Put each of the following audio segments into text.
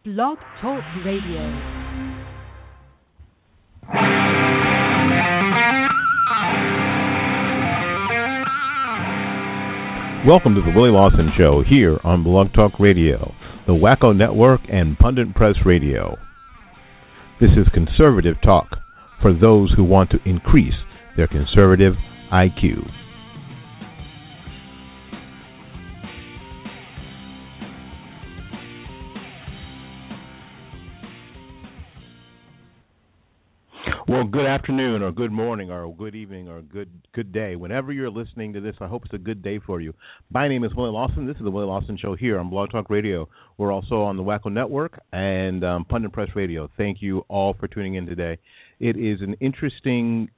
Blog Talk Radio. Welcome to the Willie Lawson Show here on Blog Talk Radio, the Wacko Network, and Pundit Press Radio. This is conservative talk for those who want to increase their conservative IQ. Well, good afternoon or good morning or good evening or good day. Whenever you're listening to this, I hope it's a good day for you. My name is Willie Lawson. This is the Willie Lawson Show here on Blog Talk Radio. We're also on the Wacko Network and Pundit Press Radio. Thank you all for tuning in today. It is an interesting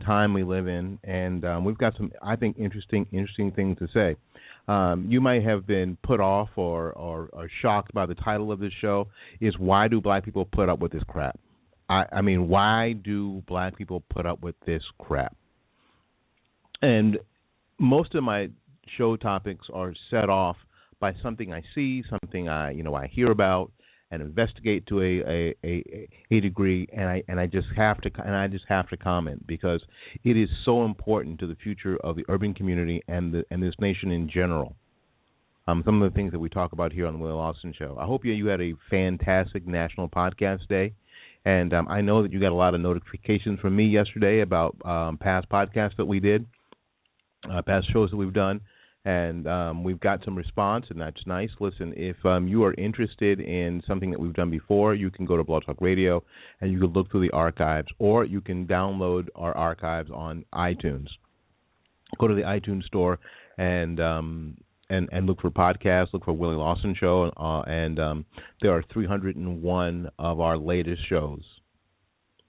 time we live in, and we've got some, I think, interesting things to say. You might have been put off or shocked by the title of this show, is Why Do Black People Put Up With This Crap? I mean, why do black people put up with this crap? And most of my show topics are set off by something I see, something I hear about and investigate to a degree, and I just have to comment because it is so important to the future of the urban community and this nation in general. Some of the things that we talk about here on the Willie Lawson Show. I hope you had a fantastic National Podcast Day. And I know that you got a lot of notifications from me yesterday about past podcasts that we did, past shows that we've done, and we've got some response, and that's nice. Listen, if you are interested in something that we've done before, you can go to Blog Talk Radio, and you can look through the archives, or you can download our archives on iTunes. Go to the iTunes store and look for podcasts, look for Willie Lawson Show, and there are 301 of our latest shows,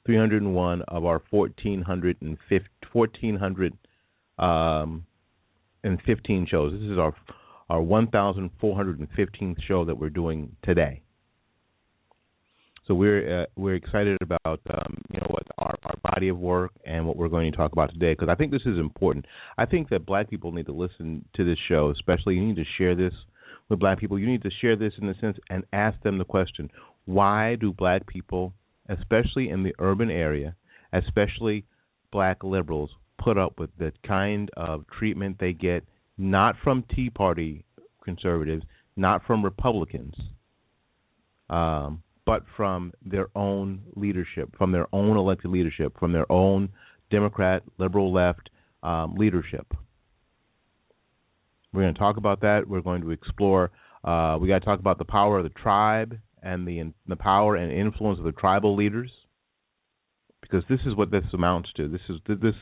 301 of our 1,415 shows. This is our 1,415th show that we're doing today. So we're excited about our body of work and what we're going to talk about today, because I think this is important. I think that black people need to listen to this show, especially. You need to share this with black people. You need to share this in a sense and ask them the question: why do black people, especially in the urban area, especially black liberals, put up with the kind of treatment they get, not from Tea Party conservatives, not from Republicans, but from their own leadership, from their own elected leadership, from their own Democrat, liberal, left leadership. We're going to talk about that. We're going to explore. We got to talk about the power of the tribe and the power and influence of the tribal leaders, because this is what this amounts to. This.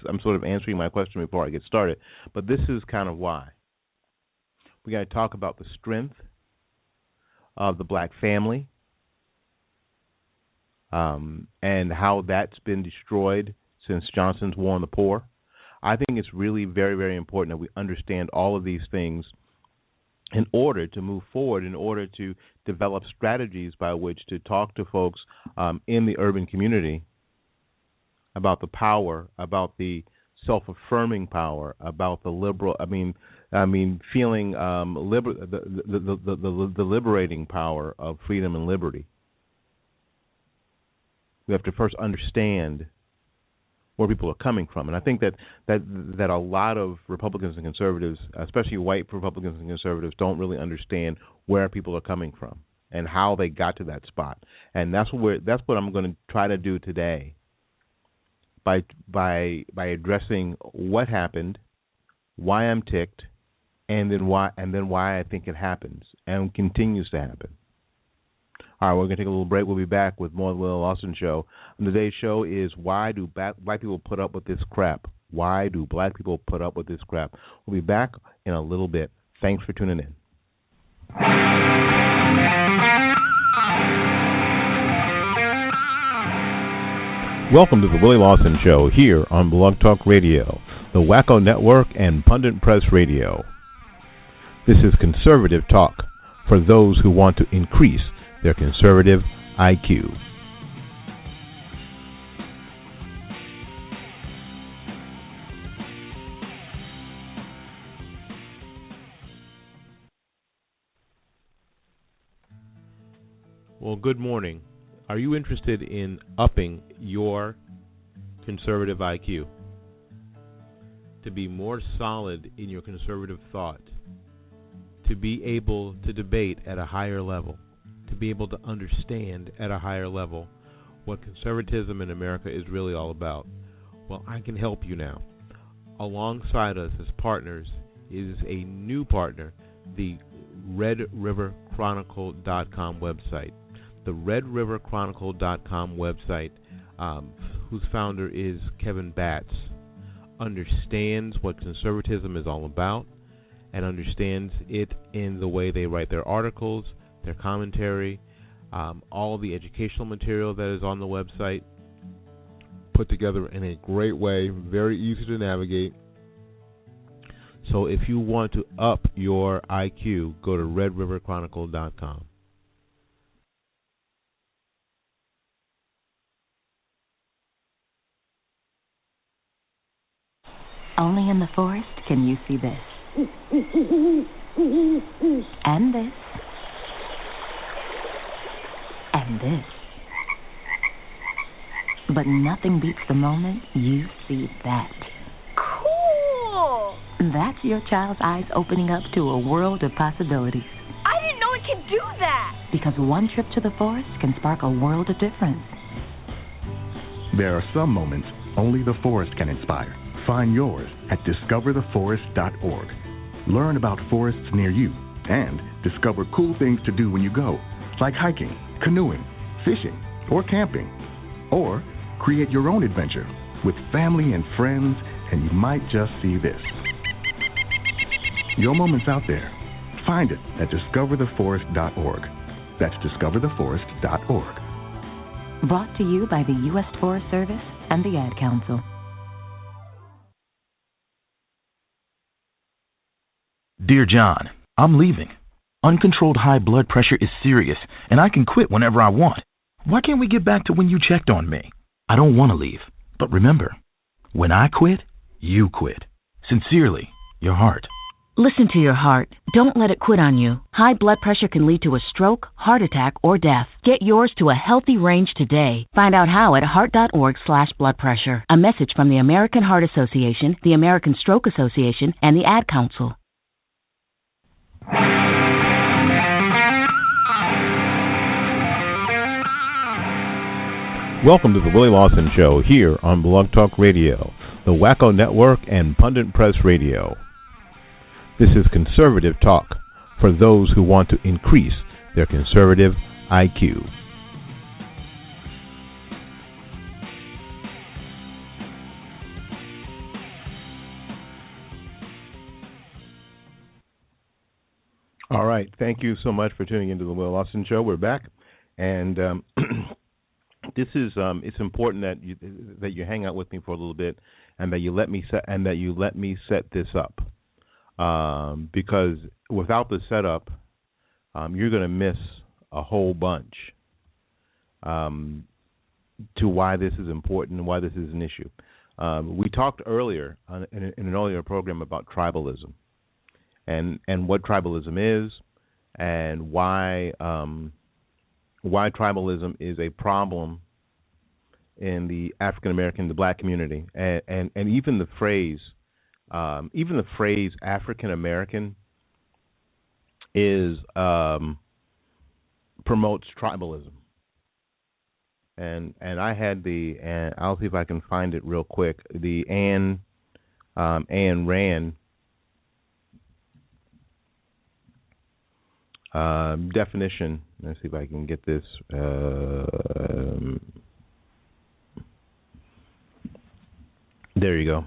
I'm sort of answering my question before I get started, but this is kind of why. We got to talk about the strength of the black family. And how that's been destroyed since Johnson's War on the Poor. I think it's really very, very important that we understand all of these things in order to move forward, in order to develop strategies by which to talk to folks in the urban community about the power, about the self-affirming power, about the liberal. Feeling the liberating power of freedom and liberty. We have to first understand where people are coming from. And I think that a lot of Republicans and conservatives, especially white Republicans and conservatives, don't really understand where people are coming from and how they got to that spot. And that's what I'm going to try to do today by addressing what happened, why I'm ticked, and then why I think it happens and continues to happen. All right, we're going to take a little break. We'll be back with more of the Willie Lawson Show. And today's show is Why Do Black People Put Up With This Crap? Why do black people put up with this crap? We'll be back in a little bit. Thanks for tuning in. Welcome to the Willie Lawson Show here on Blog Talk Radio, the Wacko Network, and Pundit Press Radio. This is conservative talk for those who want to increase their conservative IQ. Well, good morning. Are you interested in upping your conservative IQ? To be more solid in your conservative thought? To be able to debate at a higher level? To be able to understand at a higher level what conservatism in America is really all about? Well, I can help you now. Alongside us as partners is a new partner, the RedRiverChronicle.com website. The RedRiverChronicle.com website, whose founder is Kevin Batts, understands what conservatism is all about and understands it in the way they write their articles, their commentary, all the educational material that is on the website, put together in a great way, very easy to navigate. So if you want to up your IQ, go to RedRiverChronicle.com. Only in the forest can you see this. And this. And this. But nothing beats the moment you see that. Cool! That's your child's eyes opening up to a world of possibilities. I didn't know it could do that! Because one trip to the forest can spark a world of difference. There are some moments only the forest can inspire. Find yours at discovertheforest.org. Learn about forests near you and discover cool things to do when you go, like hiking, canoeing, fishing, or camping. Or create your own adventure with family and friends, and you might just see this. Your moment's out there. Find it at discovertheforest.org. That's discovertheforest.org. Brought to you by the U.S. Forest Service and the Ad Council. Dear John, I'm leaving. Uncontrolled high blood pressure is serious, and I can quit whenever I want. Why can't we get back to when you checked on me? I don't want to leave, but remember, when I quit, you quit. Sincerely, your heart. Listen to your heart. Don't let it quit on you. High blood pressure can lead to a stroke, heart attack, or death. Get yours to a healthy range today. Find out how at heart.org/bloodpressure. A message from the American Heart Association, the American Stroke Association, and the Ad Council. Welcome to the Willie Lawson Show here on Blog Talk Radio, the Wacko Network, and Pundit Press Radio. This is conservative talk for those who want to increase their conservative IQ. All right, thank you so much for tuning into the Willie Lawson Show. We're back, and this is it's important that you hang out with me for a little bit, and that you let me set this up, because without the setup, you're going to miss a whole bunch to why this is important and why this is an issue. We talked earlier in an earlier program about tribalism and what tribalism is and why tribalism is a problem in the African American, the black community, and even the phrase African American is promotes tribalism. And I had and I'll see if I can find it real quick. The Ayn Rand definition. Let's see if I can get this. There you go.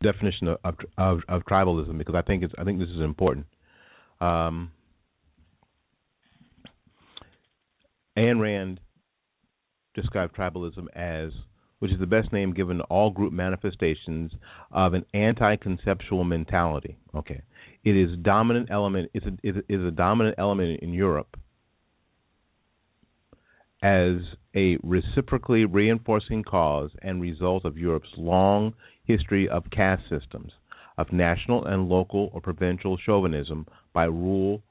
Definition of tribalism, because I think this is important. Ayn Rand described tribalism as, which is the best name given to all group manifestations of an anti-conceptual mentality. Okay, it is dominant element. Is a dominant element in Europe as a reciprocally reinforcing cause and result of Europe's long history of caste systems, of national and local or provincial chauvinism by rule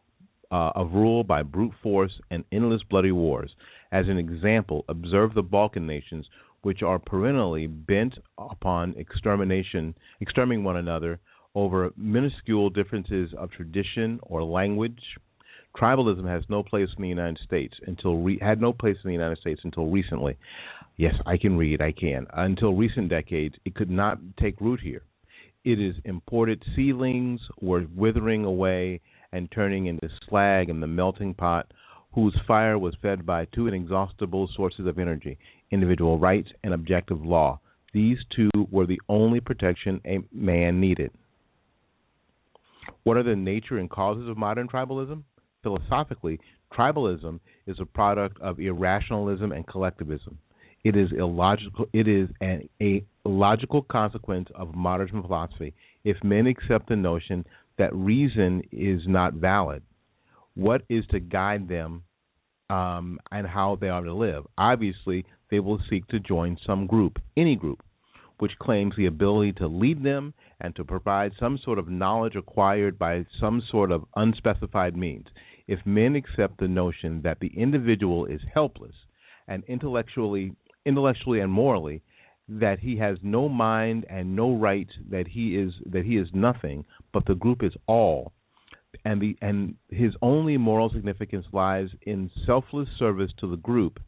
of rule by brute force and endless bloody wars. As an example, observe the Balkan nations, which are perennially bent upon exterminating one another over minuscule differences of tradition or language. Tribalism has no place in the United States had no place in the United States until recently. Yes, I can read. I can. Until recent decades, it could not take root here. It is imported seedlings were withering away and turning into slag in the melting pot, whose fire was fed by two inexhaustible sources of energy, individual rights and objective law. These two were the only protection a man needed. What are the nature and causes of modern tribalism? Philosophically, tribalism is a product of irrationalism and collectivism. It is illogical. It is a logical consequence of modern philosophy. If men accept the notion that reason is not valid, what is to guide them and how they are to live? Obviously, they will seek to join some group, any group, which claims the ability to lead them and to provide some sort of knowledge acquired by some sort of unspecified means. If men accept the notion that the individual is helpless and intellectually and morally, that he has no mind and no rights, that he is nothing, but the group is all, and his only moral significance lies in selfless service to the group,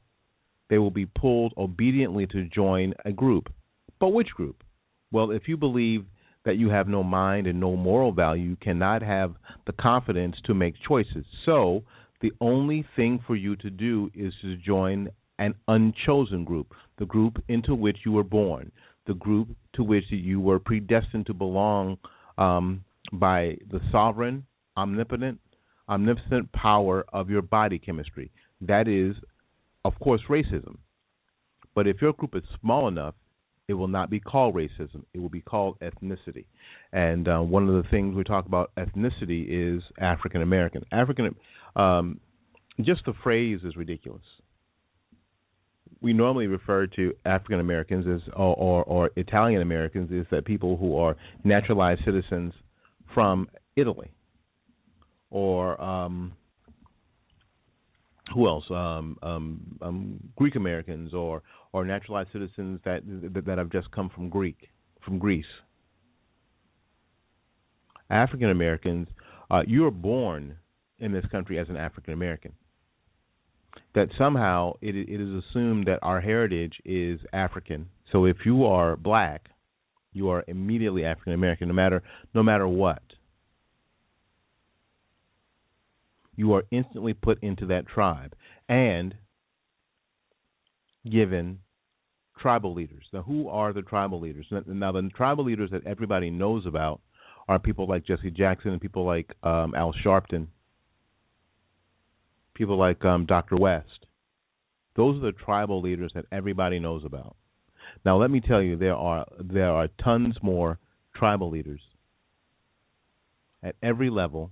they will be pulled obediently to join a group. But which group? Well, if you believe that you have no mind and no moral value, you cannot have the confidence to make choices. So the only thing for you to do is to join an unchosen group, the group into which you were born, the group to which you were predestined to belong by the sovereign, omnipotent power of your body chemistry. That is, of course, racism. But if your group is small enough, it will not be called racism. It will be called ethnicity. And one of the things we talk about ethnicity is African American. Just the phrase is ridiculous. We normally refer to African Americans as or Italian Americans as that people who are naturalized citizens from Italy, or who else? Greek Americans or naturalized citizens that have just come from Greece. African Americans, you are born in this country as an African American. That somehow it is assumed that our heritage is African. So if you are black, you are immediately African American, no matter what. You are instantly put into that tribe and given tribal leaders. Now, who are the tribal leaders? Now, the tribal leaders that everybody knows about are people like Jesse Jackson and people like Al Sharpton, people like Dr. West. Those are the tribal leaders that everybody knows about. Now, let me tell you, there are tons more tribal leaders at every level,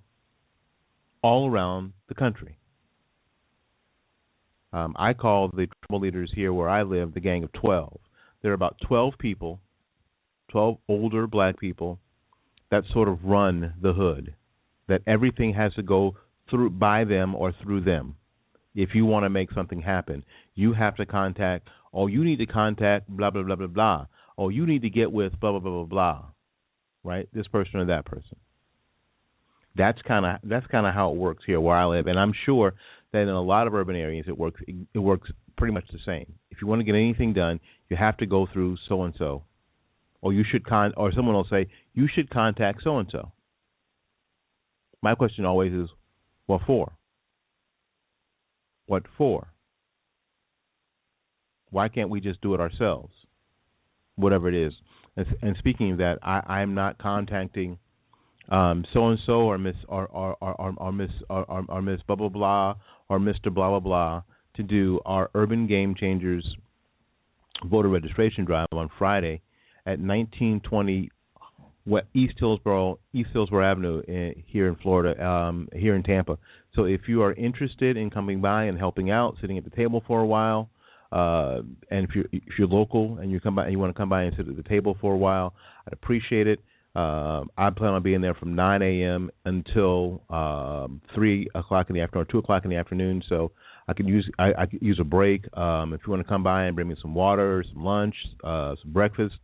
all around the country. I call the tribal leaders here where I live the Gang of 12. There are about 12 people, 12 older black people that sort of run the hood, that everything has to go through by them or through them. If you want to make something happen, you have to contact, you need to contact blah, blah, blah, blah, blah. You need to get with blah, blah, blah, blah, blah, right? This person or that person. That's kind of how it works here where I live, and I'm sure that in a lot of urban areas it works pretty much the same. If you want to get anything done, you have to go through so and so, or someone will say you should contact so and so. My question always is, what for? What for? Why can't we just do it ourselves? Whatever it is. And speaking of that, I'm not contacting so and so or Miss Miss blah blah blah or Mr. blah blah blah to do our Urban Game Changers voter registration drive on Friday at 1920 East Hillsborough Avenue here in Florida, here in Tampa. So if you are interested in coming by and helping out, sitting at the table for a while, and if you're local and you come by and you want to come by and sit at the table for a while, I'd appreciate it. I plan on being there from 9 a.m. until 3 o'clock in the afternoon or 2 o'clock in the afternoon. So I could use a break. If you want to come by and bring me some water, some lunch, some breakfast,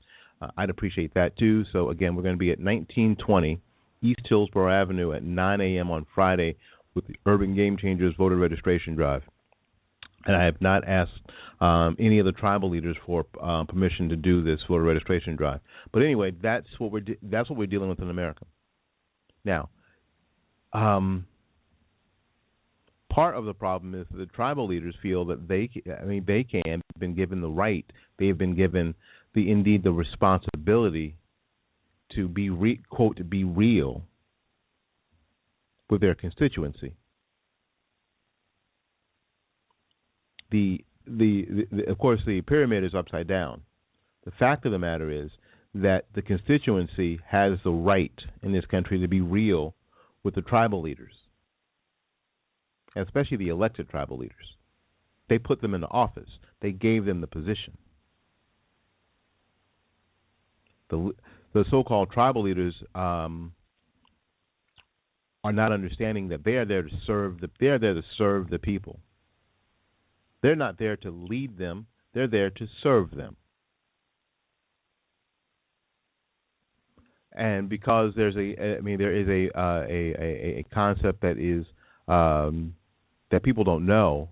I'd appreciate that too. So again, we're going to be at 1920 East Hillsborough Avenue at 9 a.m. on Friday with the Urban Game Changers voter registration drive. And I have not asked any of the tribal leaders for permission to do this voter registration drive. But anyway, that's what we're dealing with in America. Now, part of the problem is that the tribal leaders feel that they've been given the right, they've been given the responsibility to be quote to be real with their constituency. Of course, the pyramid is upside down. The fact of the matter is that the constituency has the right in this country to be real with the tribal leaders, especially the elected tribal leaders. They put them in the office. They gave them the position. The so-called tribal leaders are not understanding that they are there to serve the people. They're not there to lead them. They're there to serve them. And because there is a concept that is that people don't know.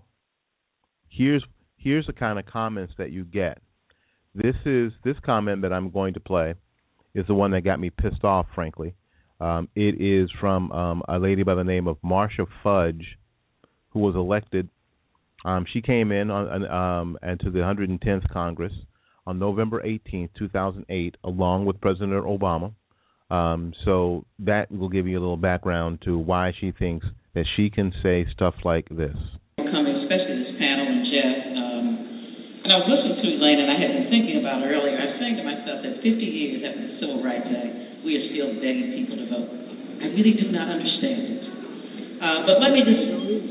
Here's the kind of comments that you get. This comment that I'm going to play is the one that got me pissed off, frankly. It is from a lady by the name of Marcia Fudge, who was elected. She came in and to the 110th Congress on November 18th, 2008, along with President Obama. So that will give you a little background to why she thinks that she can say stuff like this. Especially this panel and Jeff. And I was listening to Elaine, and I had been thinking about it earlier. I was saying to myself that 50 years after the Civil Rights Act, we are still begging people to vote. I really do not understand it. But let me just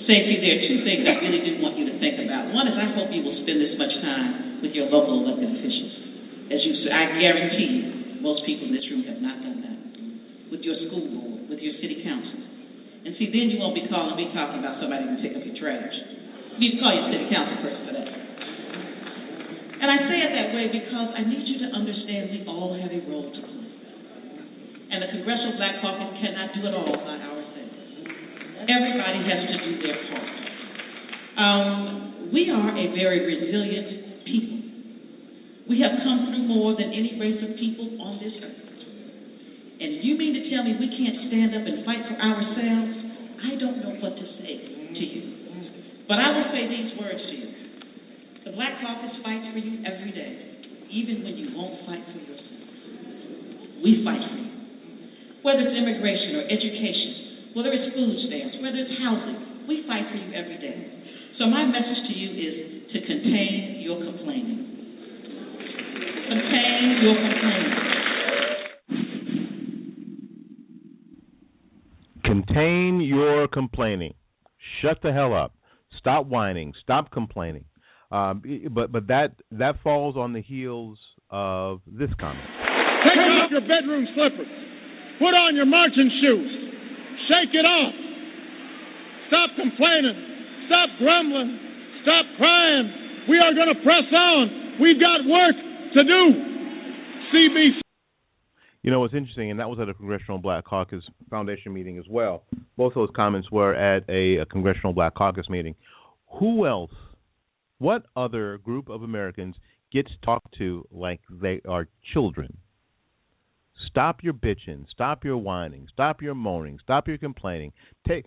say to you, there are two things I really do want you to think about. One is I hope you will spend this much time with your local elected officials. I guarantee you, most people in this room have not done that. With your school board, with your city council. And see, then you won't be calling me talking about somebody who can pick up your trash. You need to call your city council person for that. And I say it that way because I need you to understand we all have a role to play. And the Congressional Black Caucus cannot do it all by ourselves. Everybody has to do their part. We are a very resilient people. We have come through more than any race of people on this earth. And you mean to tell me we can't stand up and fight for ourselves? I don't know what to say to you. But I will say these words to you. The Black Caucus fights for you every day, even when you won't fight for yourself. We fight for you. Whether it's immigration or education, whether it's food stamps, whether it's housing, we fight for you every day. So my message to you is to contain your complaining. Contain your complaining. Contain your complaining. Shut the hell up. Stop whining. Stop complaining. But that falls on the heels of this comment. Take off your bedroom slippers. Put on your marching shoes. Shake it off. Stop complaining. Stop grumbling. Stop crying. We are going to press on. We've got work to do. CBC. You know, what's interesting, and that was at a Congressional Black Caucus Foundation meeting as well. Both those comments were at a Congressional Black Caucus meeting. Who else, what other group of Americans gets talked to like they are children? Stop your bitching. Stop your whining. Stop your moaning. Stop your complaining. Take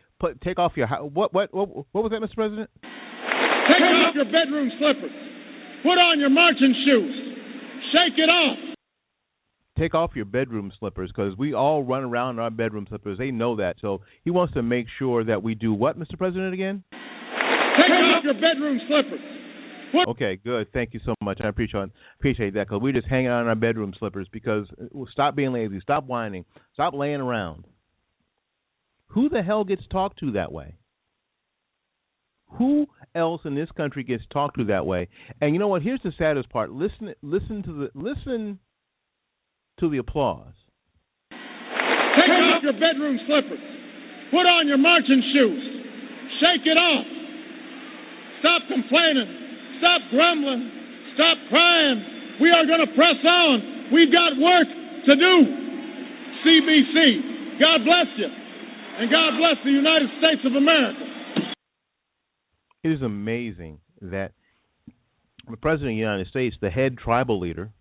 off your what was that, Mr. President? Take off your bedroom slippers. Put on your marching shoes. Shake it off. Take off your bedroom slippers, because we all run around in our bedroom slippers. They know that. So he wants to make sure that we do what, Mr. President, again? Take off your bedroom slippers. Okay, good. Thank you so much. I appreciate that, because we're just hanging out in our bedroom slippers. Because stop being lazy. Stop whining. Stop laying around. Who the hell gets talked to that way? Who else in this country gets talked to that way? And you know what? Here's the saddest part. Listen to the applause. Take off your bedroom slippers. Put on your marching shoes. Shake it off. Stop complaining. Stop grumbling. Stop crying. We are going to press on. We've got work to do. CBC, God bless you. And God bless the United States of America. It is amazing that the President of the United States, the head tribal leader,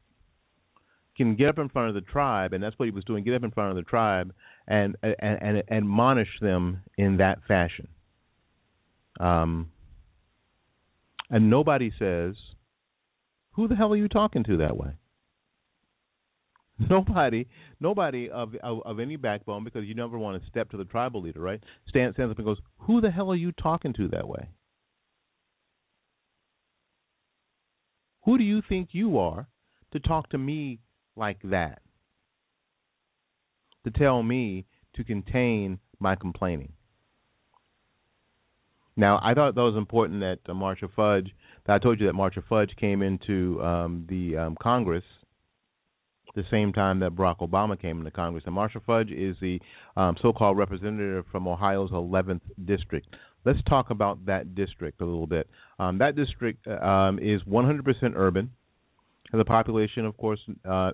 can get up in front of the tribe, and that's what he was doing, get up in front of the tribe and admonish them in that fashion. And nobody says, who the hell are you talking to that way? Nobody of any backbone, because you never want to step to the tribal leader, right? Stands up and goes, who the hell are you talking to that way? Who do you think you are to talk to me like that? To tell me to contain my complaining. Now, I thought that was important that Marcia Fudge, that I told you that Marcia Fudge came into the Congress the same time that Barack Obama came into Congress. And Marcia Fudge is the so-called representative from Ohio's 11th district. Let's talk about that district a little bit. That district is 100% urban. Has a population, of course,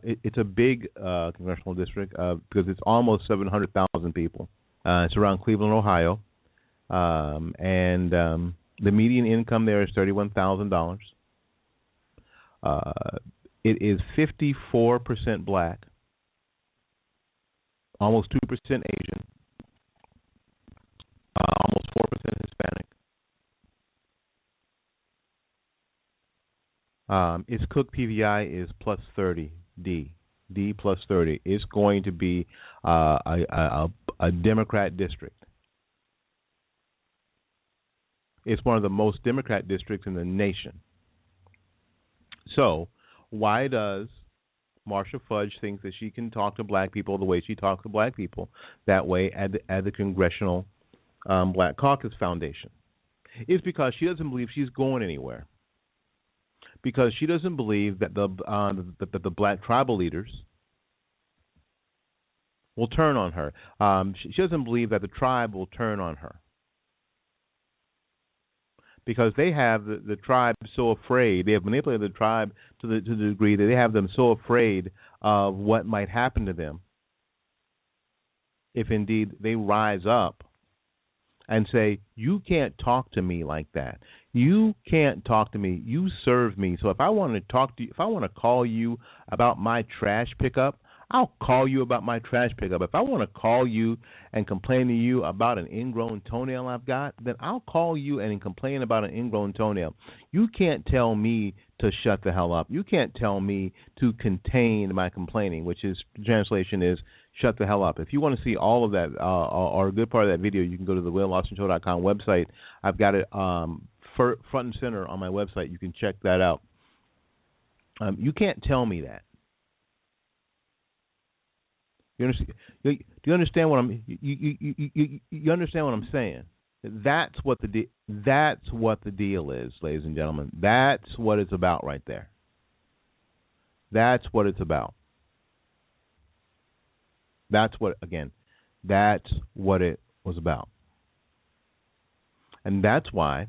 it's a big congressional district because it's almost 700,000 people. It's around Cleveland, Ohio. And the median income there is $31,000. It is 54% black, almost 2% Asian, almost 4% Hispanic. Its Cook PVI is plus 30, D plus 30. It's going to be a Democrat district. It's one of the most Democrat districts in the nation. So, why does Marcia Fudge think that she can talk to black people the way she talks to black people, that way at the Congressional Black Caucus Foundation? It's because she doesn't believe she's going anywhere. Because she doesn't believe that the black tribal leaders will turn on her. She doesn't believe that the tribe will turn on her. Because they have the tribe so afraid, they have manipulated the tribe to the degree that they have them so afraid of what might happen to them if indeed they rise up and say, you can't talk to me like that. You can't talk to me. You serve me. So if I want to talk to you, if I want to call you about my trash pickup, I'll call you about my trash pickup. If I want to call you and complain to you about an ingrown toenail I've got, then I'll call you and complain about an ingrown toenail. You can't tell me to shut the hell up. You can't tell me to contain my complaining, which is, translation is, shut the hell up. If you want to see all of that or a good part of that video, you can go to the WillLawsonShow.com website. I've got it front and center on my website. You can check that out. You can't tell me that. You understand? Do you understand what I'm? You understand what I'm saying? That's what the deal is, ladies and gentlemen. That's what it's about right there. That's what it's about. That's what it was about. And that's why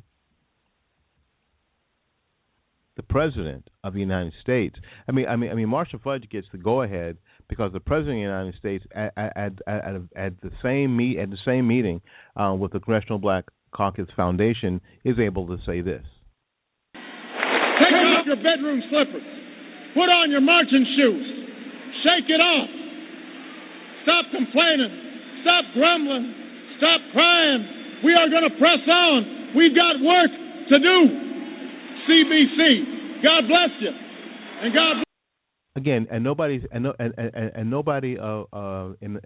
the President of the United States, I mean, Marcia Fudge gets the go-ahead because the President of the United States at the same meeting with the Congressional Black Caucus Foundation is able to say this. Take off your bedroom slippers. Put on your marching shoes. Shake it off. Stop complaining. Stop grumbling. Stop crying. We are going to press on. We've got work to do. CBC. God bless you. And God bless. Again, and nobody in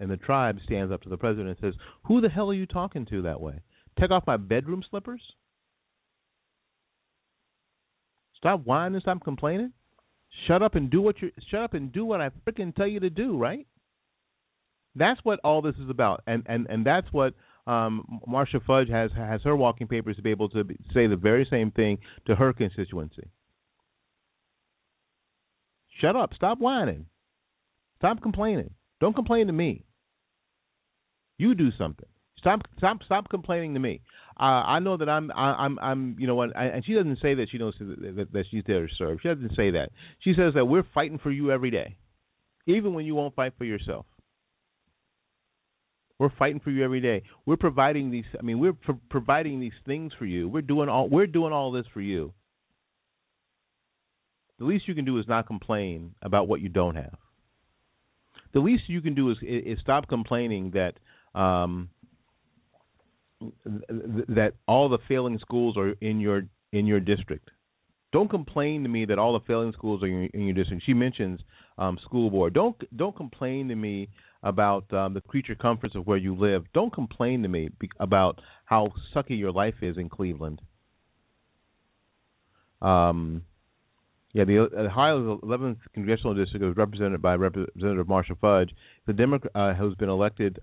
the tribe stands up to the president and says, "Who the hell are you talking to that way? Take off my bedroom slippers? Stop whining, stop complaining. Shut up and do what I freaking tell you to do." Right? That's what all this is about, and that's what Marcia Fudge has her walking papers to be able to say the very same thing to her constituency. Shut up. Stop whining. Stop complaining. Don't complain to me. You do something. Stop complaining to me. I know that I'm you know what, and she doesn't say that she knows that she's there to serve. She doesn't say that. She says that we're fighting for you every day, even when you won't fight for yourself. We're fighting for you every day. We're providing these. I mean, we're providing these things for you. We're doing all this for you. The least you can do is not complain about what you don't have. The least you can do is stop complaining that that all the failing schools are in your district. Don't complain to me that all the failing schools are in your district. She mentions school board. Don't complain to me about the creature comforts of where you live. Don't complain to me about how sucky your life is in Cleveland. The Ohio's 11th congressional district is represented by Representative Marsha Fudge. The Democrat who's been elected.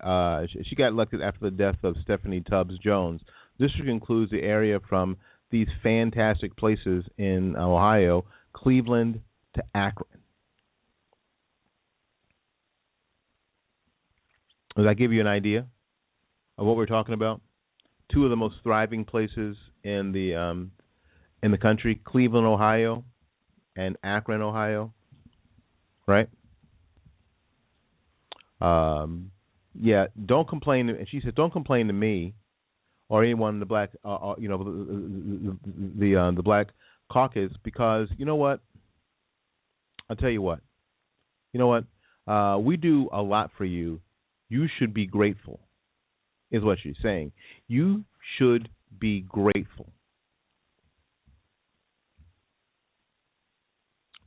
She got elected after the death of Stephanie Tubbs Jones. The district includes the area from these fantastic places in Ohio, Cleveland to Akron. Does that give you an idea of what we're talking about? Two of the most thriving places in the country: Cleveland, Ohio, and Akron, Ohio. Right? Don't complain. And she said, "Don't complain to me or anyone in the black, the black caucus, because you know what? I'll tell you what. You know what? We do a lot for you. You should be grateful," is what she's saying. You should be grateful.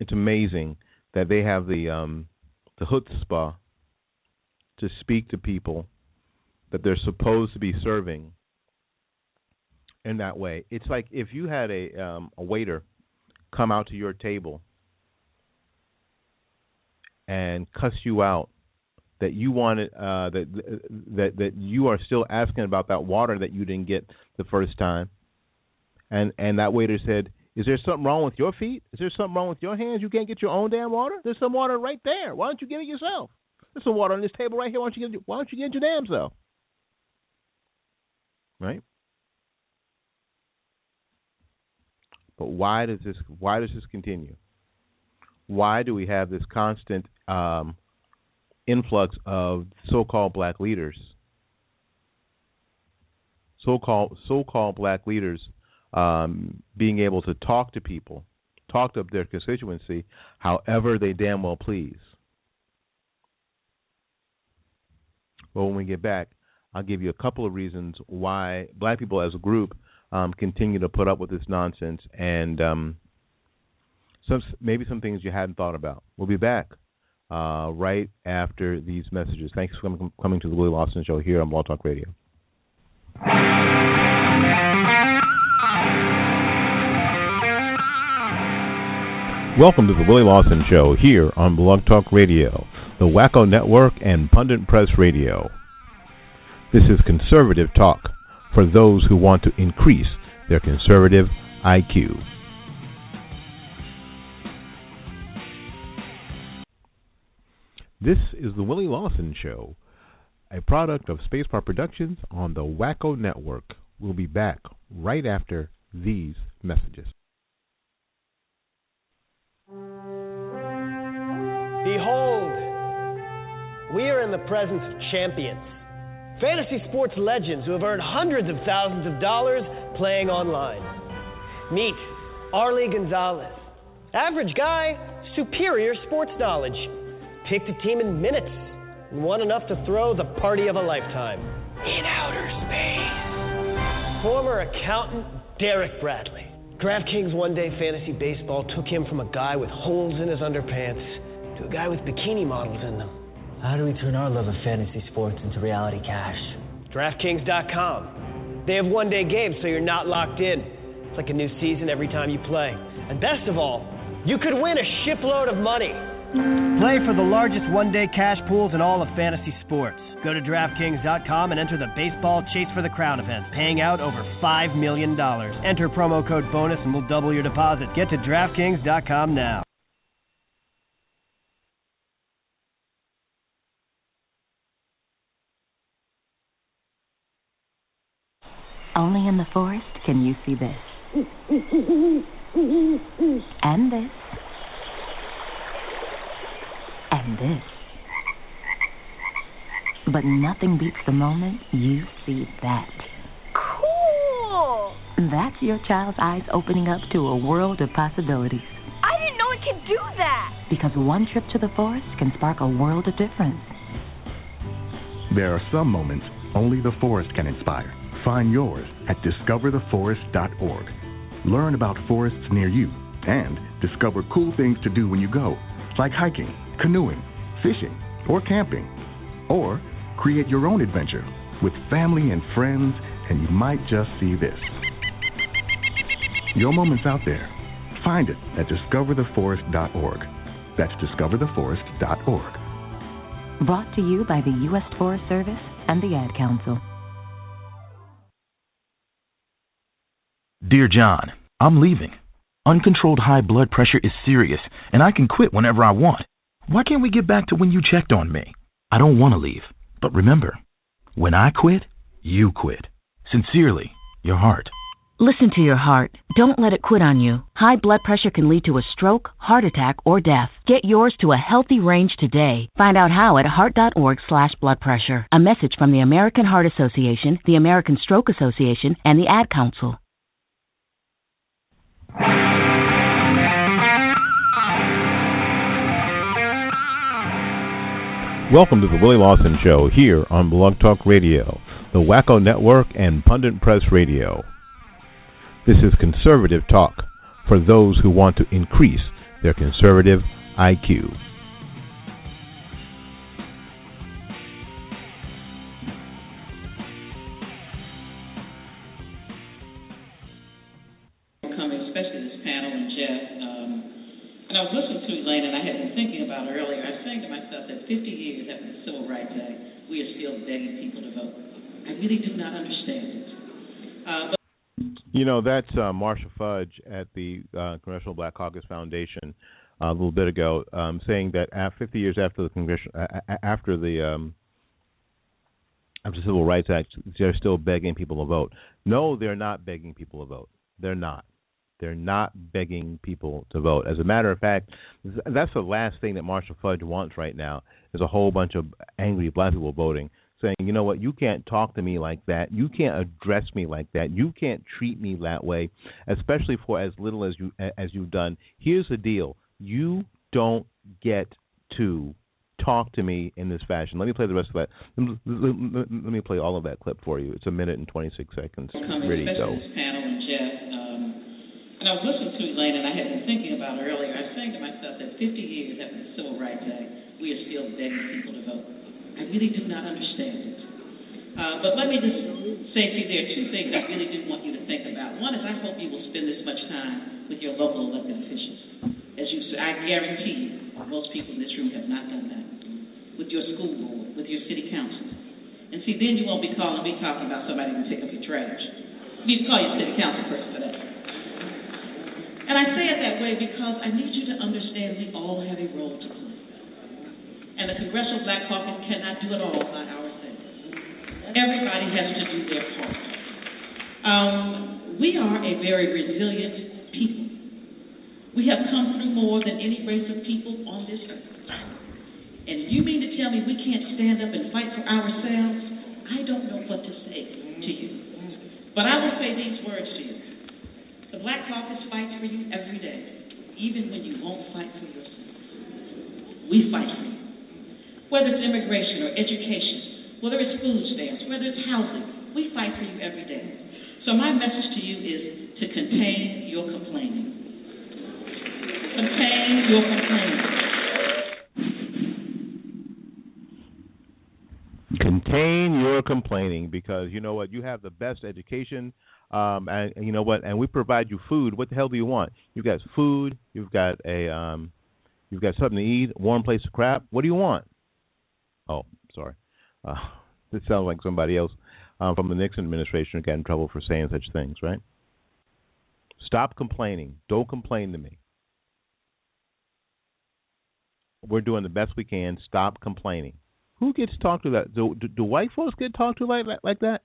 It's amazing that they have the chutzpah to speak to people that they're supposed to be serving in that way. It's like if you had a waiter come out to your table and cuss you out, that you wanted that you are still asking about that water that you didn't get the first time, and that waiter said, "Is there something wrong with your feet? Is there something wrong with your hands? You can't get your own damn water? There's some water right there. Why don't you get it yourself? There's some water on this table right here. Why don't you get your damn self?" Right? But why does this continue? Why do we have this constant influx of so-called black leaders? So-called black leaders being able to talk to people, talk to their constituency, however they damn well please. Well, when we get back, I'll give you a couple of reasons why black people as a group continue to put up with this nonsense, and maybe some things you hadn't thought about. We'll be back right after these messages. Thanks for coming to the Willie Lawson Show here on Blog Talk Radio. Welcome to the Willie Lawson Show here on Blog Talk Radio, the Wacko Network, and Pundit Press Radio. This is conservative talk for those who want to increase their conservative IQ. This is the Willie Lawson Show, a product of Spacebar Productions on the Wacko Network. We'll be back right after these messages. Behold, we are in the presence of champions, fantasy sports legends who have earned hundreds of thousands of dollars playing online. Meet Arlie Gonzalez. Average guy, superior sports knowledge. Picked a team in minutes and won enough to throw the party of a lifetime. In outer space. Former accountant Derek Bradley. DraftKings One Day Fantasy Baseball took him from a guy with holes in his underpants to a guy with bikini models in them. How do we turn our love of fantasy sports into reality cash? DraftKings.com. They have one-day games, so you're not locked in. It's like a new season every time you play. And best of all, you could win a shipload of money. Play for the largest one-day cash pools in all of fantasy sports. Go to DraftKings.com and enter the Baseball Chase for the Crown event, paying out over $5 million. Enter promo code BONUS and we'll double your deposit. Get to DraftKings.com now. Only in the forest can you see this. And this. And this. But nothing beats the moment you see that. Cool! That's your child's eyes opening up to a world of possibilities. I didn't know it could do that! Because one trip to the forest can spark a world of difference. There are some moments only the forest can inspire. Find yours at discovertheforest.org. Learn about forests near you and discover cool things to do when you go, like hiking, canoeing, fishing, or camping. Or create your own adventure with family and friends, and you might just see this. Your moment's out there. Find it at discovertheforest.org. That's discovertheforest.org. Brought to you by the U.S. Forest Service and the Ad Council. Dear John, I'm leaving. Uncontrolled high blood pressure is serious, and I can quit whenever I want. Why can't we get back to when you checked on me? I don't want to leave, but remember, when I quit, you quit. Sincerely, your heart. Listen to your heart. Don't let it quit on you. High blood pressure can lead to a stroke, heart attack, or death. Get yours to a healthy range today. Find out how at heart.org/blood pressure. A message from the American Heart Association, the American Stroke Association, and the Ad Council. Welcome to the Willie Lawson Show here on Blog Talk Radio, the Wacko Network, and Pundit Press Radio. This is conservative talk for those who want to increase their conservative IQ. Especially this panel and Jeff. And I was listening to Elaine, and I had been thinking about it earlier. I was saying to myself that 50 years after the Civil Rights Act, we are still begging people to vote. I really do not understand it. You know, that's Marcia Fudge at the Congressional Black Caucus Foundation a little bit ago, saying that 50 years after the Civil Rights Act, they're still begging people to vote. No, they're not begging people to vote. They're not. They're not begging people to vote. As a matter of fact, that's the last thing that Marcia Fudge wants right now is a whole bunch of angry black people voting, saying, you know what, you can't talk to me like that. You can't address me like that. You can't treat me that way, especially for as little as you've done. Here's the deal. You don't get to talk to me in this fashion. Let me play the rest of that. Let me play all of that clip for you. It's a minute and 26 seconds. Ready to go. This panel and Jeff. And I was listening to Elaine, and I had been thinking about it earlier. I was saying to myself that 50 years after the Civil Rights Act, we are still begging people to vote. I really do not understand it. But let me just say to you, there are two things I really do want you to think about. One is I hope you will spend this much time with your local elected officials. I guarantee you, most people in this room have not done that. With your school board, with your city council. And see, then you won't be calling me talking about somebody to pick up your trash. You need to call your city council person for that. And I say it that way because I need you to understand we all have a role to play. And the Congressional Black Caucus cannot do it all by ourselves. Everybody has to do their part. We are a very resilient people. We have come through more than any race of people on this earth. And you mean to tell me we can't stand up and fight for ourselves? I don't know what to say to you. But I will say these words to you. The Black Caucus fights for you every day, even when you won't fight for yourself. We fight for you. Whether it's immigration or education, whether it's food stamps, whether it's housing, we fight for you every day. So my message to you is to contain your complaining. Contain your complaining. Contain your complaining, because you know what? You have the best education. And you know what? And we provide you food. What the hell do you want? You've got food. You've got you've got something to eat. A warm place to crap. What do you want? Oh, sorry. This sounds like somebody else from the Nixon administration who got in trouble for saying such things, right? Stop complaining. Don't complain to me. We're doing the best we can. Stop complaining. Who gets talked to that? Do white folks get talked to like that?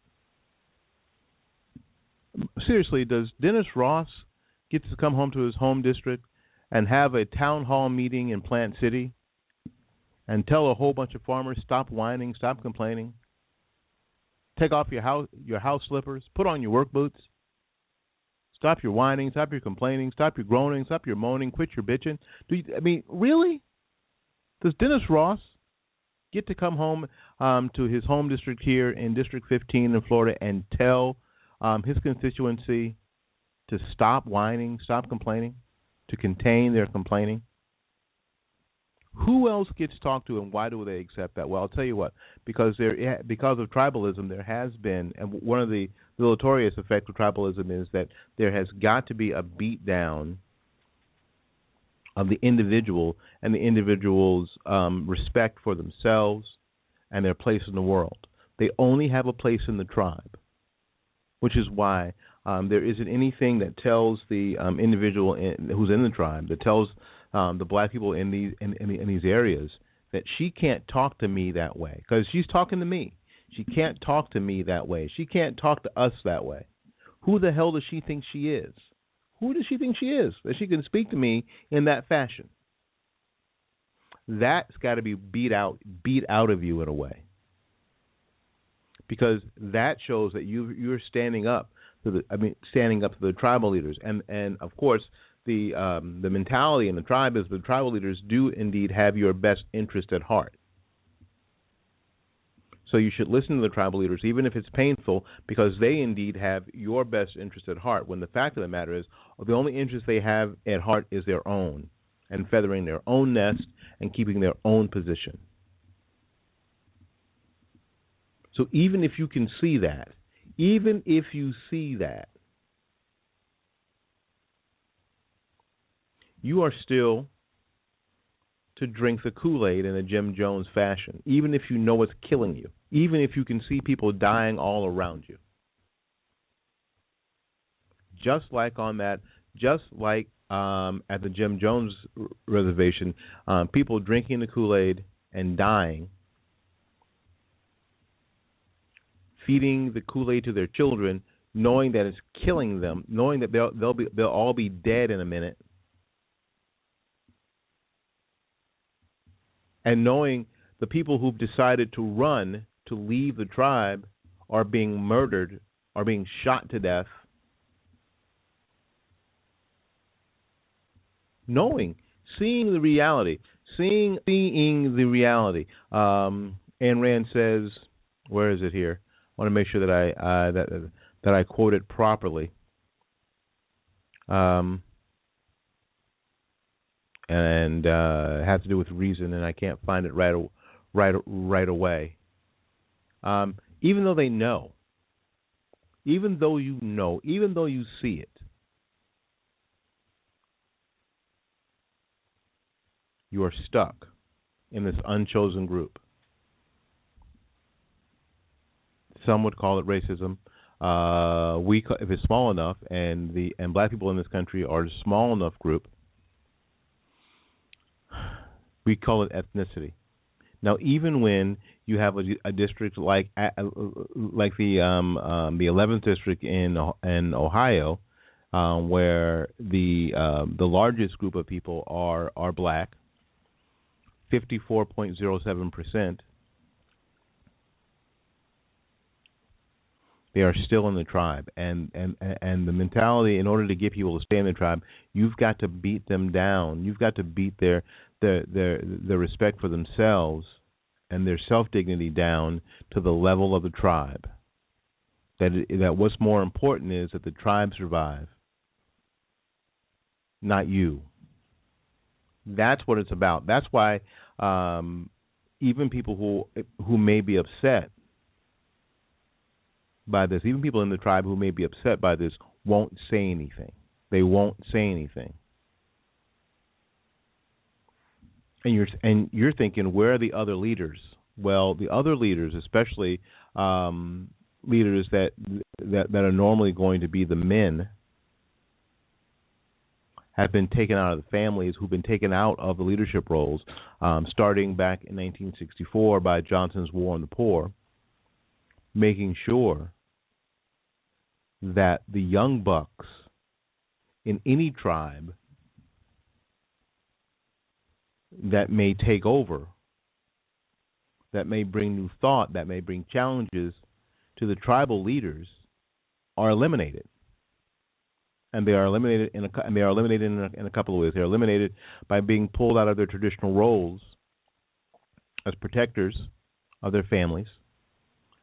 seriously, does Dennis Ross get to come home to his home district and have a town hall meeting in Plant City and tell a whole bunch of farmers, stop whining, stop complaining, take off your house slippers, put on your work boots, stop your whining, stop your complaining, stop your groaning, stop your moaning, quit your bitching? Really? Does Dennis Ross get to come home to his home district here in District 15 in Florida and tell his constituency to stop whining, stop complaining, to contain their complaining? Who else gets talked to, and why do they accept that? Well, I'll tell you what. Because of tribalism, there has been, and one of the deleterious effects of tribalism is that there has got to be a beat down of the individual and the individual's respect for themselves and their place in the world. They only have a place in the tribe, which is why there isn't anything that tells the individual who's in the tribe, that tells the black people in these areas that she can't talk to me that way, because she's talking to me. She can't talk to me that way. She can't talk to us that way. Who the hell does she think she is? Who does she think she is, that she can speak to me in that fashion? That's got to be beat out of you in a way, because that shows that you're standing up to the tribal leaders, and of course the mentality in the tribe is the tribal leaders do indeed have your best interest at heart. So you should listen to the tribal leaders, even if it's painful, because they indeed have your best interest at heart, when the fact of the matter is the only interest they have at heart is their own, and feathering their own nest and keeping their own position. So even if you can see that, you are still to drink the Kool-Aid in a Jim Jones fashion, even if you know it's killing you, even if you can see people dying all around you. Just like at the Jim Jones reservation, people drinking the Kool-Aid and dying, feeding the Kool-Aid to their children, knowing that it's killing them, knowing that they'll all be dead in a minute, and knowing the people who've decided to run, to leave the tribe, are being murdered, are being shot to death. Seeing the reality. Ayn Rand says, where is it here? I want to make sure that I quote it properly. And it has to do with reason, and I can't find it right away. Even though they know, even though you see it, you are stuck in this unchosen group. Some would call it racism. If it's small enough, and black people in this country are a small enough group, we call it ethnicity. Now, even when you have a district like the 11th district in Ohio, where the largest group of people are black, 54.07%, they are still in the tribe, and the mentality, in order to get people to stay in the tribe, you've got to beat them down. You've got to beat their respect for themselves and their self-dignity down to the level of the tribe. That what's more important is that the tribe survive, not you. That's what it's about. That's why even people who may be upset by this, even people in the tribe who may be upset by this, won't say anything. They won't say anything. And you're thinking, where are the other leaders? Well, the other leaders, especially leaders that are normally going to be the men, have been taken out of the families, who've been taken out of the leadership roles, starting back in 1964 by Johnson's War on the Poor, making sure that the young bucks in any tribe that may take over, that may bring new thought, that may bring challenges to the tribal leaders, are eliminated. And they are eliminated in a couple of ways. They are eliminated by being pulled out of their traditional roles as protectors of their families,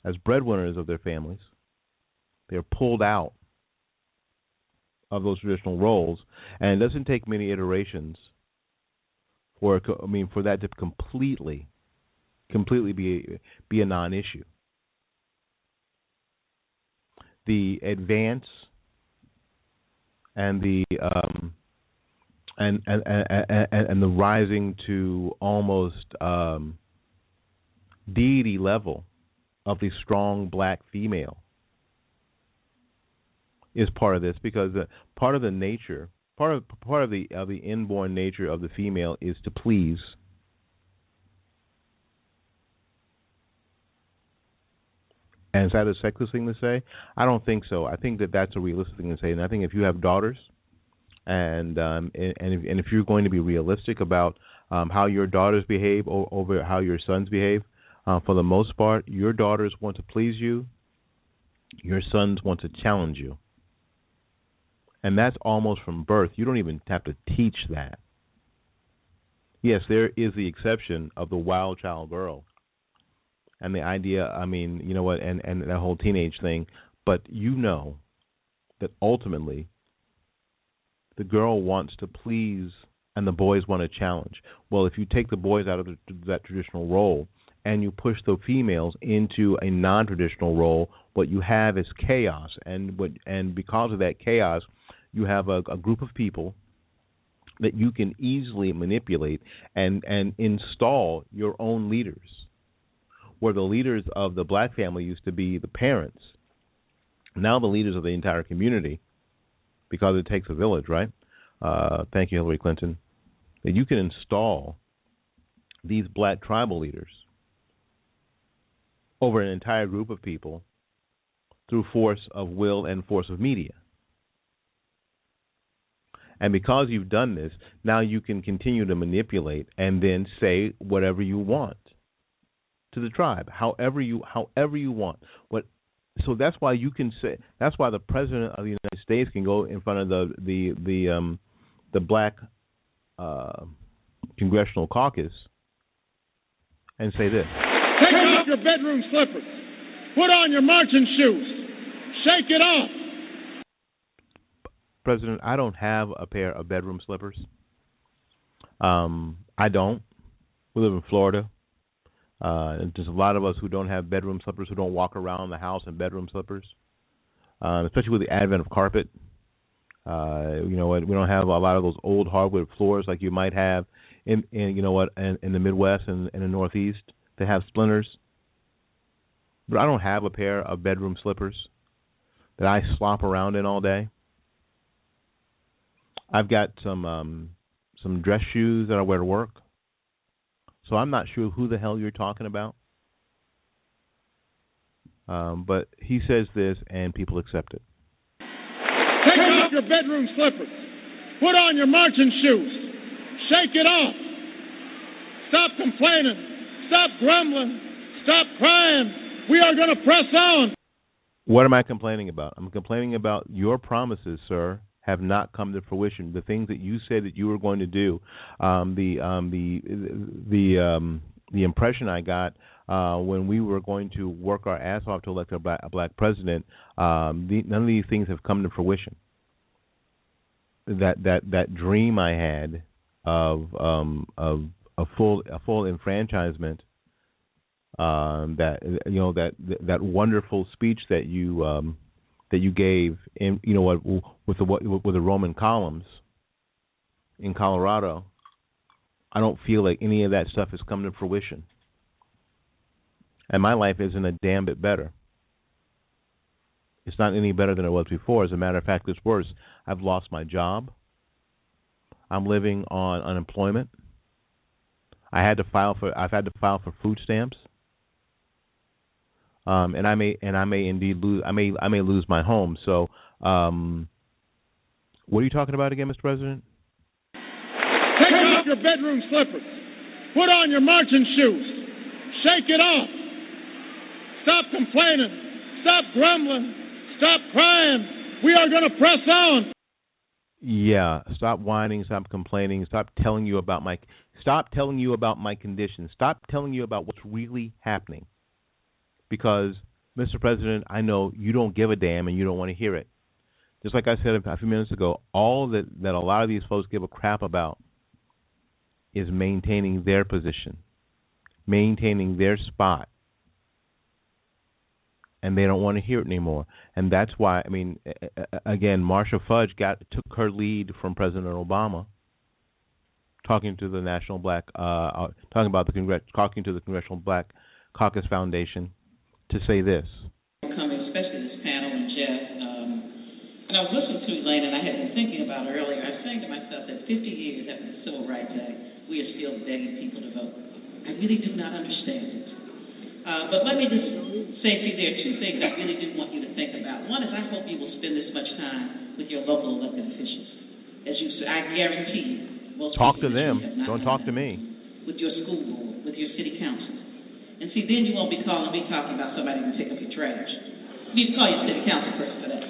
as breadwinners of their families. They are pulled out of those traditional roles, and it doesn't take many iterations for that to completely be a non-issue. The advance and the and the rising to almost deity level of the strong black female is part of this, because part of the inborn nature of the female is to please. And is that a sexist thing to say? I don't think so. I think that that's a realistic thing to say. And I think if you have daughters, and if you're going to be realistic about how your daughters behave over how your sons behave, for the most part, your daughters want to please you. Your sons want to challenge you. And that's almost from birth. You don't even have to teach that. Yes, there is the exception of the wild child girl. And the idea, and that whole teenage thing. But you know that ultimately the girl wants to please and the boys want to challenge. Well, if you take the boys out of that traditional role and you push the females into a non-traditional role, what you have is chaos. And because of that chaos, you have a group of people that you can easily manipulate and install your own leaders. Where the leaders of the black family used to be the parents, now the leaders of the entire community, because it takes a village, right? Thank you, Hillary Clinton. That you can install these black tribal leaders over an entire group of people through force of will and force of media. And because you've done this, now you can continue to manipulate and then say whatever you want to the tribe, however you want. So that's why you can say. That's why the president of the United States can go in front of the black congressional caucus and say this: take off your bedroom slippers, put on your marching shoes, shake it off. President, I don't have a pair of bedroom slippers. I don't. We live in Florida. There's a lot of us who don't have bedroom slippers, who don't walk around the house in bedroom slippers, especially with the advent of carpet. We don't have a lot of those old hardwood floors like you might have in the Midwest and in the Northeast that have splinters. But I don't have a pair of bedroom slippers that I slop around in all day. I've got some dress shoes that I wear to work. So I'm not sure who the hell you're talking about. But he says this, and people accept it. Take off your bedroom slippers. Put on your marching shoes. Shake it off. Stop complaining. Stop grumbling. Stop crying. We are going to press on. What am I complaining about? I'm complaining about your promises, sir, have not come to fruition. The things that you said that you were going to do, the impression I got when we were going to work our ass off to elect a black president, none of these things have come to fruition. That dream I had of a full enfranchisement, that wonderful speech that you gave in with the Roman columns in Colorado, I don't feel like any of that stuff has come to fruition. And my life isn't a damn bit better. It's not any better than it was before. As a matter of fact, it's worse. I've lost my job. I'm living on unemployment. I've had to file for food stamps. and I may indeed lose. I may lose my home. So, what are you talking about again, Mr. President? Take off your bedroom slippers. Put on your marching shoes. Shake it off. Stop complaining. Stop grumbling. Stop crying. We are going to press on. Yeah, stop whining, stop complaining, stop telling you about my condition. Stop telling you about what's really happening. Because, Mr. President, I know you don't give a damn and you don't want to hear it. Just like I said a few minutes ago, all that a lot of these folks give a crap about is maintaining their position, maintaining their spot. And they don't want to hear it anymore. And that's why, I mean, again, Marcia Fudge took her lead from President Obama, talking to the Congressional Black Caucus Foundation, to say this. Especially this panel and Jeff. And I was listening to Elaine, and I had been thinking about it earlier. I was saying to myself that 50 years after the Civil Rights Act, we are still begging people to vote. I really do not understand it. But let me just say to you, there are two things I really do want you to think about. One is I hope you will spend this much time with your local elected officials. As you say, I guarantee you. Talk to them. Don't talk to me. With your school board, with your city council. And see, then you won't be calling me talking about somebody who pick up your trash. You need to call your city council person for that.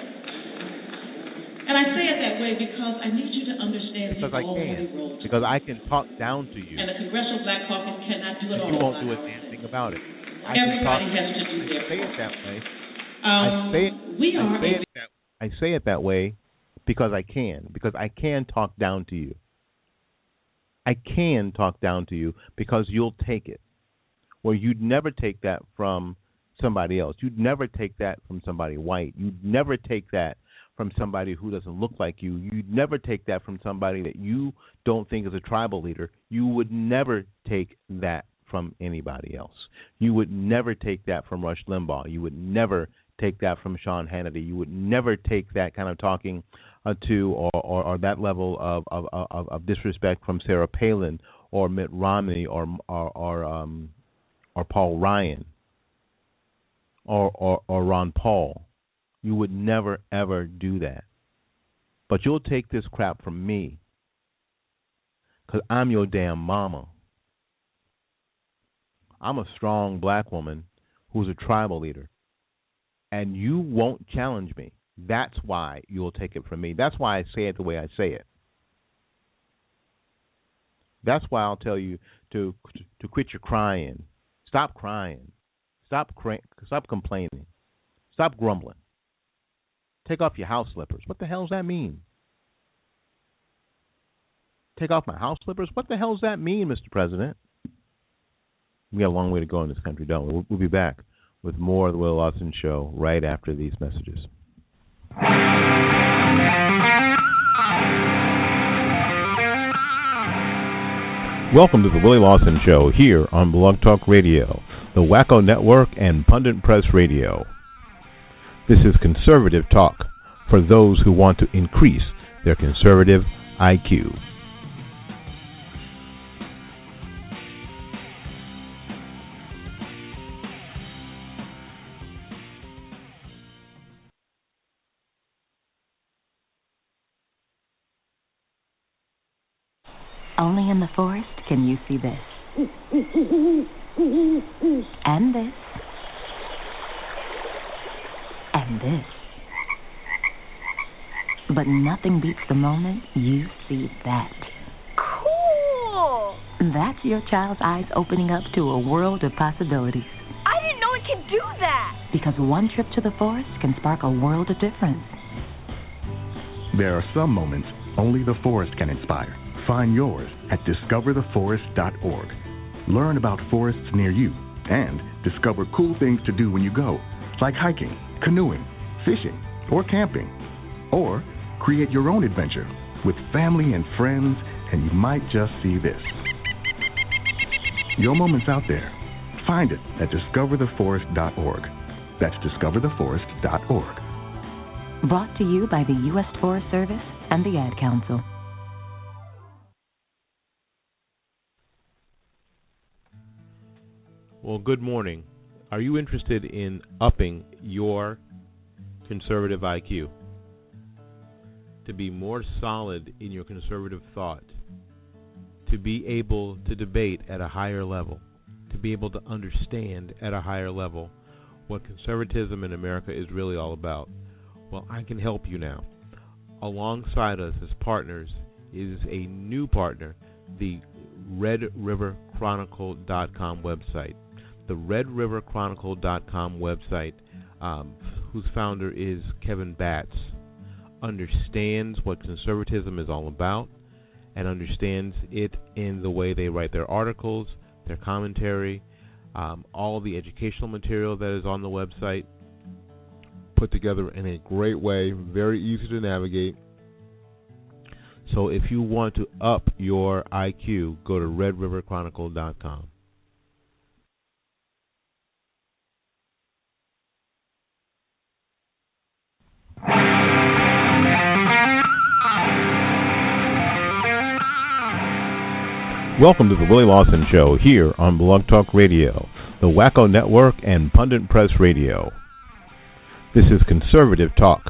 And I say it that way because I need you to understand because I can. Because I can talk down to you. And the Congressional Black Caucus cannot do it all. You won't do a damn thing about it. Everybody has to do their part. I say it that way. I say it that way because I can. Because I can talk down to you. I can talk down to you because you'll take it. Well, you'd never take that from somebody else. You'd never take that from somebody white. You'd never take that from somebody who doesn't look like you. You'd never take that from somebody that you don't think is a tribal leader. You would never take that from anybody else. You would never take that from Rush Limbaugh. You would never take that from Sean Hannity. You would never take that kind of talking or that level of disrespect from Sarah Palin or Mitt Romney or Paul Ryan or Ron Paul. You would never ever do that. But you'll take this crap from me because I'm your damn mama. I'm a strong black woman who's a tribal leader. And you won't challenge me. That's why you'll take it from me. That's why I say it the way I say it. That's why I'll tell you to quit your crying. Stop crying. Stop complaining. Stop grumbling. Take off your house slippers. What the hell does that mean? Take off my house slippers? What the hell does that mean, Mr. President? We got a long way to go in this country, don't we? We'll be back with more of the Will Lawson Show right after these messages. Welcome to the Willie Lawson Show here on Blog Talk Radio, the Wacko Network, and Pundit Press Radio. This is conservative talk for those who want to increase their conservative IQ. Only in the forest can you see this. And this. And this. But nothing beats the moment you see that. Cool! That's your child's eyes opening up to a world of possibilities. I didn't know it could do that! Because one trip to the forest can spark a world of difference. There are some moments only the forest can inspire. Find yours at discovertheforest.org. Learn about forests near you and discover cool things to do when you go, like hiking, canoeing, fishing, or camping. Or create your own adventure with family and friends, and you might just see this. Your moment's out there. Find it at discovertheforest.org. That's discovertheforest.org. Brought to you by the U.S. Forest Service and the Ad Council. Well, good morning. Are you interested in upping your conservative IQ? To be more solid in your conservative thought? To be able to debate at a higher level? To be able to understand at a higher level what conservatism in America is really all about? Well, I can help you now. Alongside us as partners is a new partner, the RedRiverChronicle.com website. The RedRiverChronicle.com website, whose founder is Kevin Batts, understands what conservatism is all about and understands it in the way they write their articles, their commentary, all the educational material that is on the website, put together in a great way, very easy to navigate. So if you want to up your IQ, go to RedRiverChronicle.com. Welcome to the Willie Lawson Show here on Blog Talk Radio, the Wacko Network, and Pundit Press Radio. This is conservative talk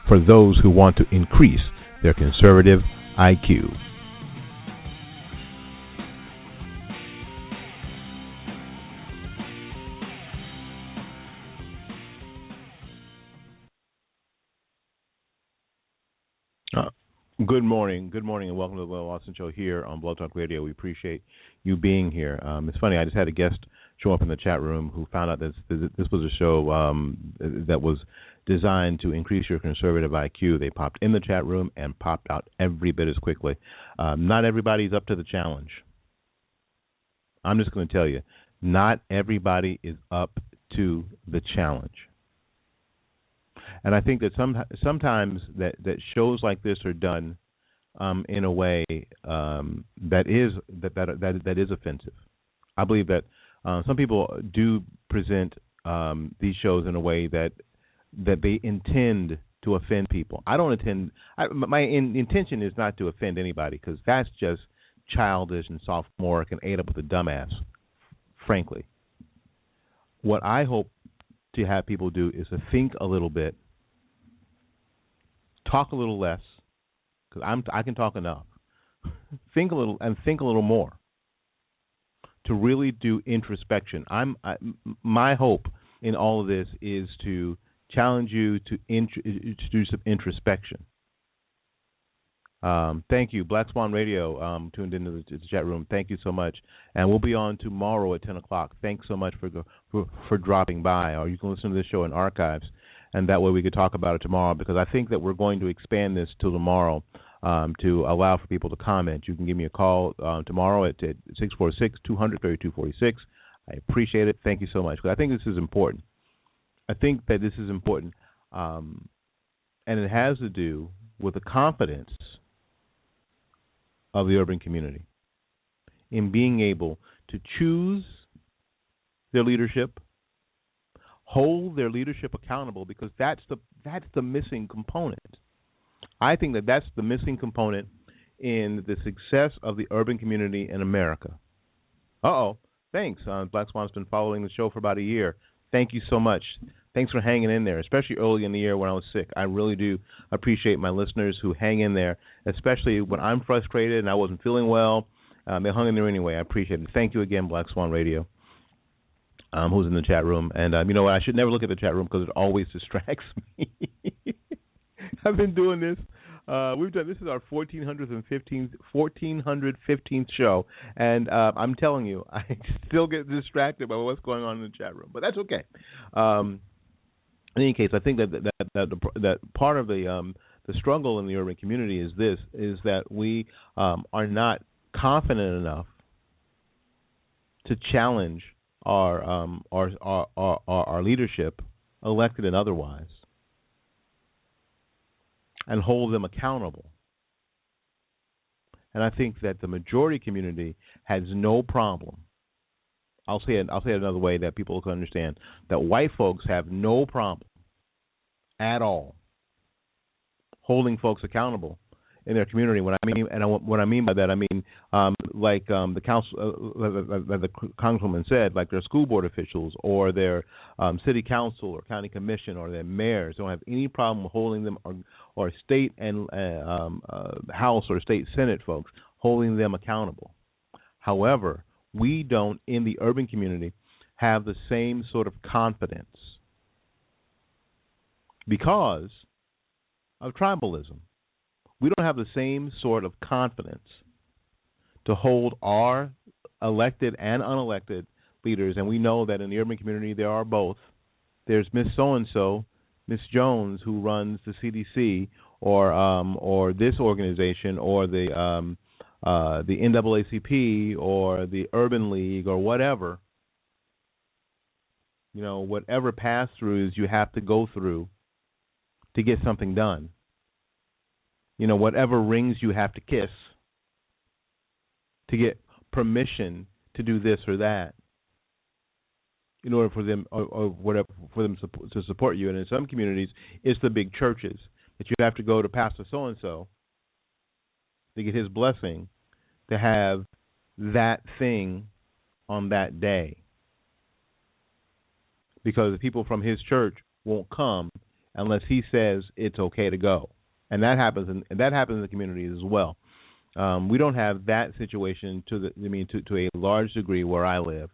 for those who want to increase their conservative IQ. Good morning, and welcome to the Will Lawson Show here on Blog Talk Radio. We appreciate you being here. It's funny, I just had a guest show up in the chat room who found out that this was a show that was designed to increase your conservative IQ. They popped in the chat room and popped out every bit as quickly. Not everybody's up to the challenge. I'm just going to tell you, not everybody is up to the challenge. And I think that sometimes that shows like this are done in a way that is offensive. I believe that some people do present these shows in a way that they intend to offend people. I don't intend. My intention is not to offend anybody, because that's just childish and sophomoric and ate up with a dumbass. Frankly, what I hope to have people do is to think a little bit. Talk a little less, because I can talk enough. Think a little more. To really do introspection. My hope in all of this is to challenge you to do some introspection. Thank you, Black Swan Radio, tuned into the chat room. Thank you so much, and we'll be on tomorrow at 10 o'clock. Thanks so much for dropping by. Or you can listen to this show in archives. And that way we could talk about it tomorrow, because I think that we're going to expand this till tomorrow to allow for people to comment. You can give me a call tomorrow at 646-200-3246. I appreciate it. Thank you so much, because I think this is important. I think that this is important, and it has to do with the confidence of the urban community in being able to choose their leadership, hold their leadership accountable, because that's the missing component. I think that's the missing component in the success of the urban community in America. Thanks. Black Swan's been following the show for about a year. Thank you so much. Thanks for hanging in there, especially early in the year when I was sick. I really do appreciate my listeners who hang in there, especially when I'm frustrated and I wasn't feeling well. They hung in there anyway. I appreciate it. Thank you again, Black Swan Radio. Who's in the chat room. And you know what? I should never look at the chat room, because it always distracts me. I've been doing this. This is our 1415th show, and I'm telling you, I still get distracted by what's going on in the chat room. But that's okay. In any case, I think that part of the struggle in the urban community is that we are not confident enough to challenge our leadership, elected and otherwise, and hold them accountable. And I think that the majority community has no problem. I'll say it another way that people can understand, that white folks have no problem at all holding folks accountable in their community. What I mean by that, I mean the council, the congresswoman said, like their school board officials or their city council or county commission or their mayors don't have any problem holding them, or state and House or state Senate folks holding them accountable. However, we don't in the urban community have the same sort of confidence because of tribalism. We don't have the same sort of confidence to hold our elected and unelected leaders, and we know that in the urban community there are both. There's Miss So-and-so, Miss Jones, who runs the CDC or this organization or the NAACP or the Urban League or whatever. You know, whatever pass-throughs you have to go through to get something done. You know, whatever rings you have to kiss to get permission to do this or that in order for them or whatever for them to support you. And in some communities, it's the big churches that you have to go to Pastor so-and-so to get his blessing to have that thing on that day. Because the people from his church won't come unless he says it's okay to go. And that happens in the communities as well. We don't have that situation to a large degree where I live,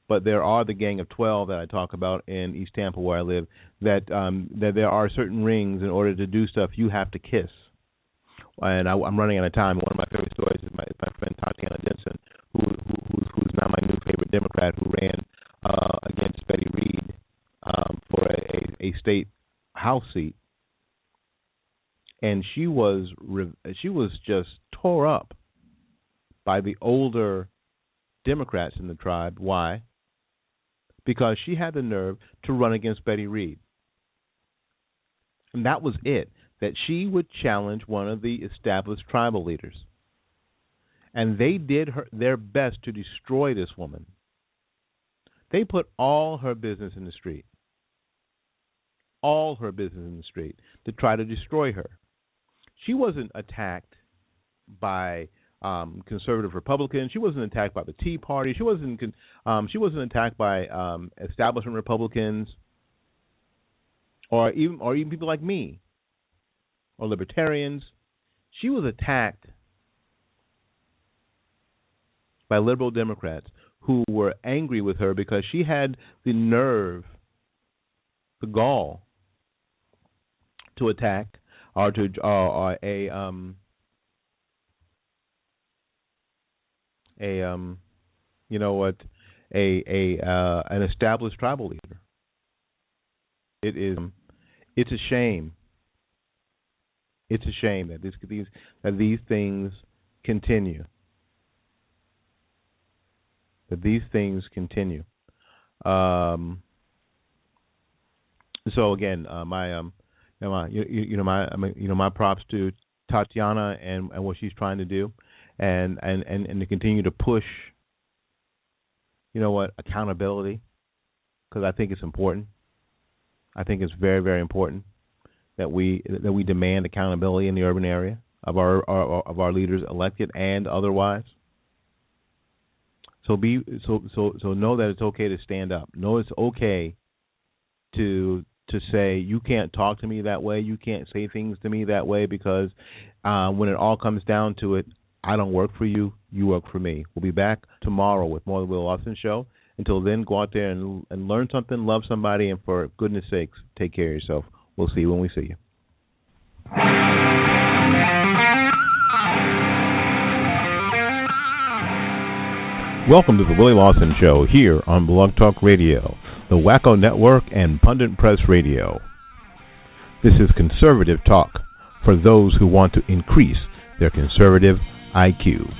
but there are the Gang of 12 that I talk about in East Tampa where I live. That there are certain rings in order to do stuff you have to kiss. And I'm running out of time. One of my favorite stories is my friend Tatiana Denson, who's now my new favorite Democrat, who ran against Betty Reed for a state House seat. And she was just tore up by the older Democrats in the tribe. Why? Because she had the nerve to run against Betty Reed. And that was it, that she would challenge one of the established tribal leaders. And they did their best to destroy this woman. They put all her business in the street. All her business in the street to try to destroy her. She wasn't attacked by conservative Republicans. She wasn't attacked by the Tea Party. She wasn't attacked by establishment Republicans, or even people like me, or libertarians. She was attacked by liberal Democrats who were angry with her because she had the nerve, the gall, to attack or to an established tribal leader. It's a shame. It's a shame that these things continue. That these things continue. So again, my props to Tatiana and what she's trying to do, and to continue to push, accountability, because I think it's important. I think it's very, very important that we demand accountability in the urban area of our leaders, elected and otherwise. So know that it's okay to stand up. Know it's okay to say you can't talk to me that way, you can't say things to me that way, because when it all comes down to it, I don't work for you, you work for me. We'll be back tomorrow with more of the Will Lawson Show. Until then, go out there and learn something, love somebody, and for goodness sakes, take care of yourself. We'll see you when we see you. Welcome to the Willie Lawson Show here on Blog Talk Radio, the Wacko Network, and Pundit Press Radio. This is conservative talk for those who want to increase their conservative IQ.